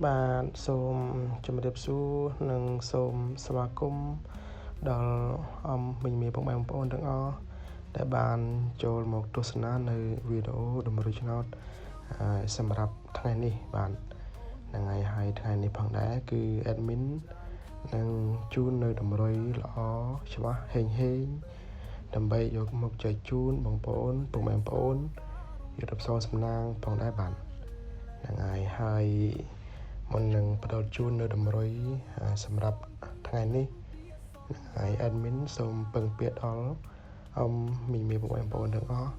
បាទសូមជម្រាបសួរនិងសូមស្វាគមន៍ដល់មិញមានពុកម៉ែបងប្អូនទាំងអស់ដែលបានចូលមកទស្សនានៅវីដេអូតម្រូវឆ្នោតសម្រាប់ថ្ងៃនេះបាទថ្ងៃហើយថ្ងៃនេះផងដែរគឺ admin នឹងជូននៅតម្រុយល្អច្បាស់ហេងដើម្បីយកមកចែកជូនបងប្អូនពុកម៉ែបងប្អូនយុទ្ធសាស្ត្រសំណាងផងដែរបាទហើយមុននឹងបដោតជូននៅតម្រុយសម្រាប់ថ្ងៃនេះហើយ admin សូមពឹងពាក្យដល់មីមីបងប្អូនទាំងអស់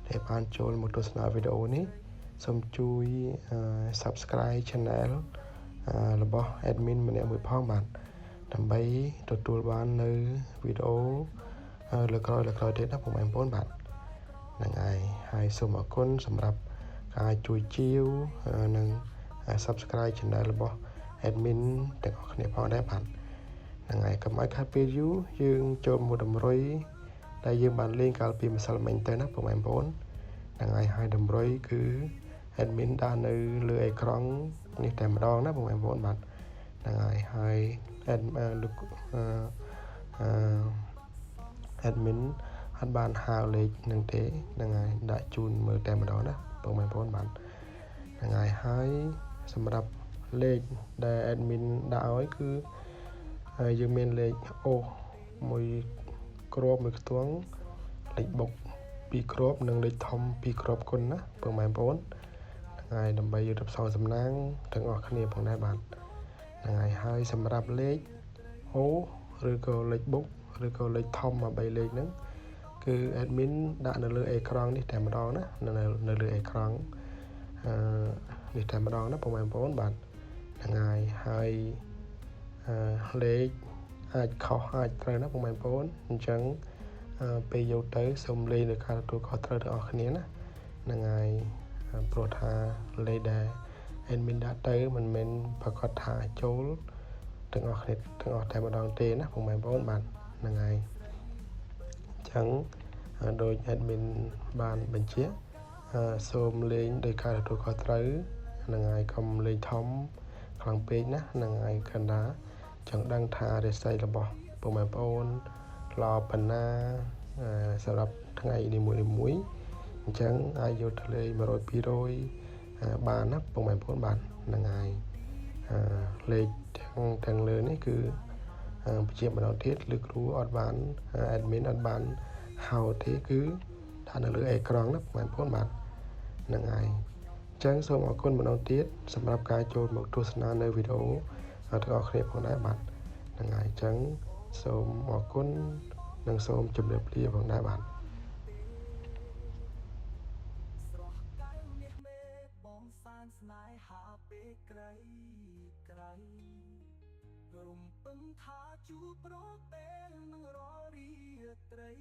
ដែលបានចូលមកទស្សនាវីដេអូនេះសូមជួយ Subscribe Channel របស់ admin ម្នាក់មួយផងបាទដើម្បីទទួលបាននៅវីដេអូលើក្រោយទៀតណាបងប្អូនបាទហ្នឹងហើយសូមអរគុណសម្រាប់ការជួយជាវនិង Subscribe Channel របស់ admin ទាំងអស់គ្នាផងដែរបាទហ្នឹងហើយកុំឲ្យខាតពេលយូរយើងចូលមកតម្រុយដែលយើងបានលេងកាលពីម្សិលមិញទៅណាបងប្អូនហ្នឹងហើយតម្រុយគឺ admin ដាក់នៅលើអេក្រង់នេះតែម្ដងណាបងប្អូនបាទហ្នឹងហើយ admin អត់បានហៅលេខនឹងទេហ្នឹងហើយដាក់ជូនមើលតែម្ដងណាបងប្អូនបាទហ្នឹងហើយសម្រាប់លេខដែល admin ដាក់ឲ្យគឺយើងមានលេខអូសមួយគ្រាប់មួយខ្ទង់លេខបុក2គ្រាប់និងលេខធំ2គ្រាប់គុណណាបងប្អូនហ្នឹងហើយដើម្បីយុទ្ធសាស្ត្រសំណាងទាំងអស់គ្នាផងដែរបាទហ្នឹងហើយសម្រាប់លេខអូឬក៏លេខបុកឬក៏លេខធំ3លេខហ្នឹងគឺ admin ដាក់នៅលើអេក្រង់នេះតែម្ដងណានៅលើអេក្រង់នេះតែម្ដងណាបងប្អូនបាទហ្នឹងហើយលេខអាចខុសអាចត្រូវណាបងប្អូនអញ្ចឹងពេលយកទៅសូមលេខនៅការទទួលខុសត្រូវទាំងអស់គ្នាណាហ្នឹងហើយព្រោះថាលេខដែល admin ដាក់ទៅមិនមែនប្រកាសថាចូលទាំងអស់គ្នាទាំងអស់តែម្ដងទេណាបងប្អូនបាទហ្នឹងហើយអញ្ចឹងដោយ admin បានបញ្ជាក់សូមលេងដោយការទទួលខុសត្រូវហ្នឹងហើយកុំលេងធំខ្លាំងពេកណាហ្នឹងហើយកណ្ដាចង់ដឹងថារាសីរបស់បងប្អូនល្អប៉ុណ្ណាសម្រាប់ថ្ងៃនីមួយអញ្ចឹងអាចយកទៅលេង100 200បានណាបងប្អូនបាទហ្នឹងហើយលេខទាំងលើនេះគឺបញ្ជាក់ម្ដងទៀតឬគ្រូអត់បាន admin អត់បានហៅទេគឺដាក់នៅលើអេក្រង់ណាបងប្អូនបាទហ្នឹងហើយអញ្ចឹងសូមអរគុណម្ដងទៀតសម្រាប់ការចូលមកទស្សនានៅវីដេអូទាំងអស់គ្នាផងដែរបាទហ្នឹងហើយអញ្ចឹងសូមអរគុណនិងសូមជម្រាបលាផងដែរបាទបងសានស្នេហាពេលក្រៃរំពឹងថាជួបប្រពេលនឹងរាល់រាត្រី